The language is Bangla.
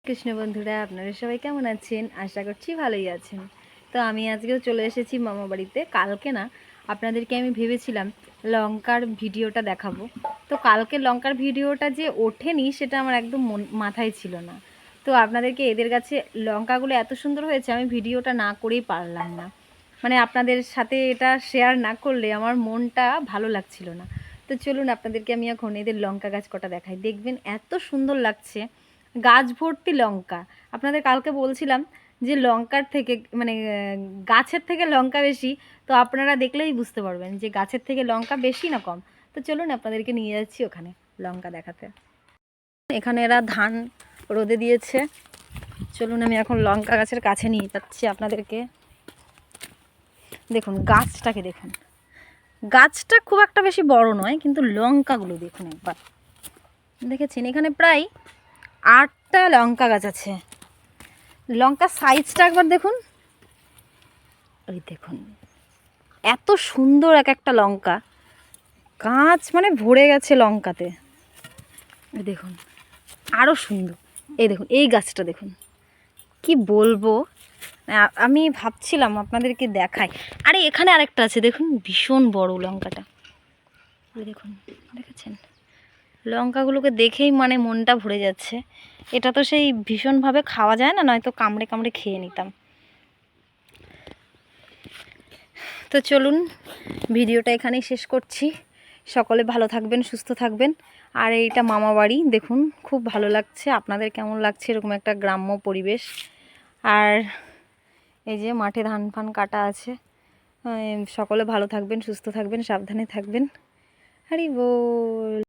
কৃষ্ণ বন্ধুরা, আপনারা সবাই কেমন আছেন? আশা করছি ভালোই আছেন। তো আমি আজকেও চলে এসেছি মামা বাড়িতে। কালকে না আপনাদেরকে আমি ভেবেছিলাম লঙ্কার ভিডিওটা দেখাবো। তো কালকে লঙ্কার ভিডিওটা যে ওঠেনি সেটা আমার একদম মাথায় ছিল না। তো আপনাদেরকে এদের কাছে লঙ্কাগুলো এত সুন্দর হয়েছে, আমি ভিডিওটা না করেই পারলাম না। মানে আপনাদের সাথে এটা শেয়ার না করলে আমার মনটা ভালো লাগছিল না। তো চলুন আপনাদেরকে আমি এখন এদের লঙ্কা গাছ কটা দেখাই। দেখবেন এত সুন্দর লাগছে, গাছ ভর্তি লঙ্কা। আপনাদের কালকে বলছিলাম যে লঙ্কার থেকে মানে গাছের থেকে লঙ্কা বেশি। তো আপনারা দেখলেই বুঝতে পারবেন যে গাছের থেকে লঙ্কা বেশি না কম। তো চলুন আপনাদেরকে নিয়ে যাচ্ছি ওখানে লঙ্কা দেখাতে। এখানে এরা ধান রোদে দিয়েছে। চলুন আমি এখন লঙ্কা গাছের কাছে নিয়ে যাচ্ছি আপনাদেরকে। দেখুন গাছটাকে দেখুন, গাছটা খুব একটা বেশি বড় নয়, কিন্তু লঙ্কাগুলো দেখুন একবার। দেখেছেন এখানে প্রায় 8টা লঙ্কা গাছ আছে। লঙ্কার সাইজটা একবার দেখুন। ওই দেখুন এত সুন্দর এক একটা লঙ্কা, গাছ মানে ভরে গেছে লঙ্কাতে। দেখুন আরও সুন্দর। এই দেখুন এই গাছটা দেখুন, কি বলবো। আমি ভাবছিলাম আপনাদেরকে দেখাই। আরে এখানে আরেকটা আছে দেখুন, ভীষণ বড় লঙ্কাটা। ওই দেখুন, দেখেছেন লঙ্কাগুলোকে দেখেই মানে মনটা ভরে যাচ্ছে। এটা তো সেই ভীষণভাবে খাওয়া যায় না, নয়তো কামড়ে কামড়ে খেয়ে নিতাম। তো চলুন ভিডিওটা এখানেই শেষ করছি। সকলে ভালো থাকবেন, সুস্থ থাকবেন। আর এইটা মামা বাড়ি, দেখুন খুব ভালো লাগছে। আপনাদের কেমন লাগছে এরকম একটা গ্রাম্য পরিবেশ? আর এই যে মাঠে ধান ফান কাটা আছে। সকলে ভালো থাকবেন, সুস্থ থাকবেন, সাবধানে থাকবেন। হরি বল।